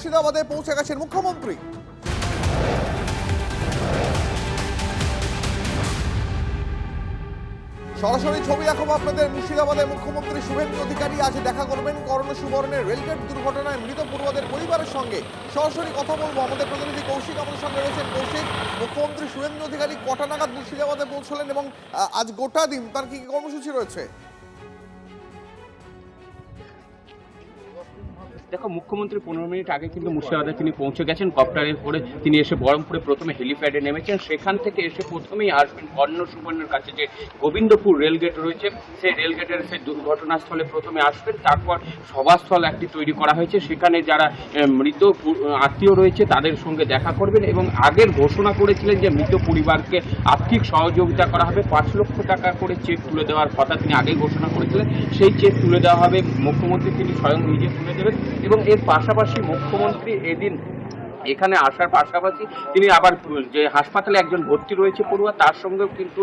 মুর্শিদাবাদে পৌঁছে গেছেন মুখ্যমন্ত্রী। সরাসরি ছবি দেখাবো আপনাদের। মুর্শিদাবাদে মুখ্যমন্ত্রী শুভেন্দু অধিকারী আজ দেখা করবেন কর্ণ সুবর্ণের রেলগেট দুর্ঘটনায় মৃত পড়ুয়াদের পরিবারের সঙ্গে। সরাসরি কথা বলবো, আমাদের প্রতিনিধি কৌশিক আমাদের সঙ্গে রয়েছেন। কৌশিক, মুখ্যমন্ত্রী শুভেন্দু অধিকারী কটা নাগাদ মুর্শিদাবাদে পৌঁছলেন এবং আজ গোটা দিন তার কি কি কর্মসূচি রয়েছে? দেখো, মুখ্যমন্ত্রী 15 মিনিট আগে কিন্তু মুর্শিদাবাদে তিনি পৌঁছে গেছেন। কপ্টারে করে তিনি এসে বহরমপুরে প্রথমে হেলিপ্যাডে নেমেছেন। সেখান থেকে এসে প্রথমেই আসবেন কর্ণ সুবর্ণের কাছে যে গোবিন্দপুর রেলগেট রয়েছে, সেই রেলগেটের সেই দুর্ঘটনাস্থলে প্রথমে আসবেন। তারপর সভাস্থল একটি তৈরি করা হয়েছে, সেখানে যারা মৃত আত্মীয় রয়েছে তাদের সঙ্গে দেখা করবেন এবং আগের ঘোষণা করেছিলেন যে মৃত পরিবারকে আর্থিক সহযোগিতা করা হবে। 5 লক্ষ টাকা করে চেক তুলে দেওয়ার কথা তিনি আগেই ঘোষণা করেছিলেন। সেই চেক তুলে দেওয়া হবে, মুখ্যমন্ত্রী তিনি স্বয়ং নিজে তুলে দেবেন। এবং এর পাশাপাশি মুখ্যমন্ত্রী এদিন এখানে আসার পাশাপাশি তিনি আবার যে হাসপাতালে একজন ভর্তি রয়েছে পড়ুয়া, তার সঙ্গেও কিন্তু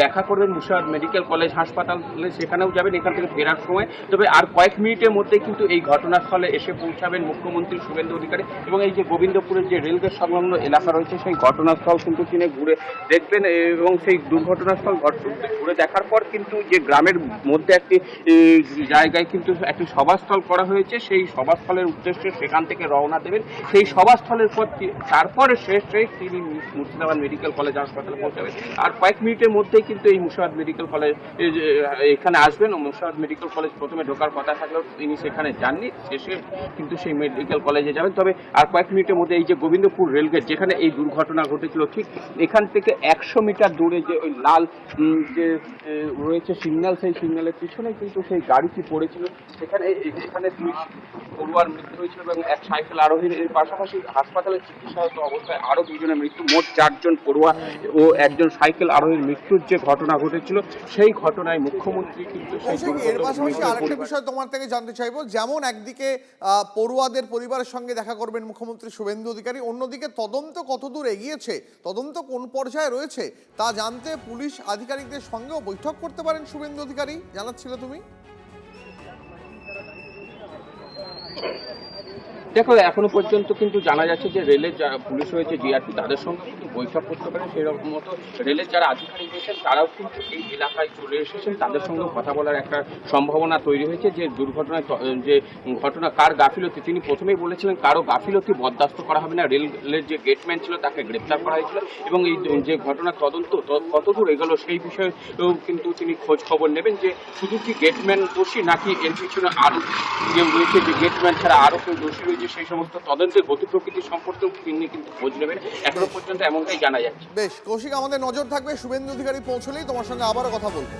দেখা করবেন মুর্শিদাবাদ মেডিকেল কলেজ হাসপাতালে, সেখানেও যাবেন এখান থেকে ফেরার সময়। তবে আর কয়েক মিনিটের মধ্যে কিন্তু এই ঘটনাস্থলে এসে পৌঁছাবেন মুখ্যমন্ত্রী শুভেন্দু অধিকারী এবং এই যে গোবিন্দপুরের যে রেলগেট সংলগ্ন এলাকা রয়েছে সেই ঘটনাস্থল কিন্তু তিনি ঘুরে দেখবেন এবং সেই দুর্ঘটনাস্থল ঘুরে দেখার পর কিন্তু যে গ্রামের মধ্যে একটি জায়গায় কিন্তু একটি সভাস্থল করা হয়েছে, সেই সভাস্থলের উদ্দেশ্যে সেখান থেকে রওনা দেবেন। সেই সভাস্থলের পর তারপরে শেষে তিনি মুর্শিদাবাদ মেডিকেল কলেজ হাসপাতালে পৌঁছাবেন। আর কয়েক মিনিটের মধ্যেই কিন্তু এই মুর্শিদাবাদ মেডিকেল কলেজ এখানে আসবেন। মুর্শিদাবাদ মেডিকেল কলেজ প্রথমে ঢোকার কথা থাকলেও তিনি সেখানে যাননি, শেষে কিন্তু সেই মেডিকেল কলেজে যাবেন। তবে আর কয়েক মিনিটের মধ্যে এই যে গোবিন্দপুর রেলগেট যেখানে এই দুর্ঘটনা ঘটেছিল, ঠিক এখান থেকে 100 মিটার দূরে যে ওই লাল যে রয়েছে সিগন্যাল, সেই সিগন্যালের পিছনে কিন্তু সেই গাড়িটি পড়েছিল। এখানে 2 পড়ুয়ার মৃত্যু হয়েছিল এবং এক সাইকেল আরোহীর। এর পাশাপাশি হাসপাতালে চিকিৎসারত অবস্থায় আরো 2 জনের মৃত্যু, মোট 4 জন পড়ুয়া ও একজন সাইকেল আরোহীর মৃত্যুর যে ঘটনা ঘটেছিল, সেই ঘটনায় মুখ্যমন্ত্রী কিন্তু এর পাশাপাশি আরেকটা বিষয় তোমার থেকে জানতে চাইবো, যেমন একদিকে পড়ুয়াদের পরিবারের সঙ্গে দেখা করবেন মুখ্যমন্ত্রী শুভেন্দু অধিকারী, অন্যদিকে তদন্ত কতদূর এগিয়েছে, তদন্ত কোন পর্যায়ে রয়েছে তা জানতে পুলিশ আধিকারিকদের সঙ্গেও বৈঠক করতে পারেন শুভেন্দু অধিকারী, জানাচ্ছিলে তুমি। দেখো, এখনো পর্যন্ত কিন্তু জানা যাচ্ছে যে রেলের যারা পুলিশ রয়েছে, জিআরপি, তাদের সঙ্গে কিন্তু বৈঠক করতে পারেন। সেরকম মতো রেলের যারা আধিকারিক রয়েছেন তারাও কিন্তু এই এলাকায় চলে এসেছেন, তাদের সঙ্গে কথা বলার একটা সম্ভাবনা তৈরি হয়েছে। যে দুর্ঘটনায় যে ঘটনা কার গাফিলতি, তিনি প্রথমেই বলেছিলেন কারো গাফিলতি বরদাস্ত করা হবে না। রেলের যে গেটম্যান ছিল তাকে গ্রেপ্তার করা হয়েছিল এবং এই যে ঘটনার তদন্ত কতদূর এগোলো সেই বিষয়েও কিন্তু তিনি খোঁজ খবর নেবেন, যে শুধু কি গেটম্যান দোষী নাকি এর পিছনে আরো যে রয়েছে, যে গেটম্যান ছাড়া আরো কেউ দোষী রয়েছে, সেই সমস্ত তদন্তের গতি প্রকৃতি সম্পর্কেও তিনি কিন্তু খোঁজ নেবেন। এখনো পর্যন্ত এমনটাই জানা যাচ্ছে। বেশ কৌশিক, আমাদের নজর থাকবে, শুভেন্দু অধিকারী পৌঁছলেই তোমার সঙ্গে আবারও কথা বলবো।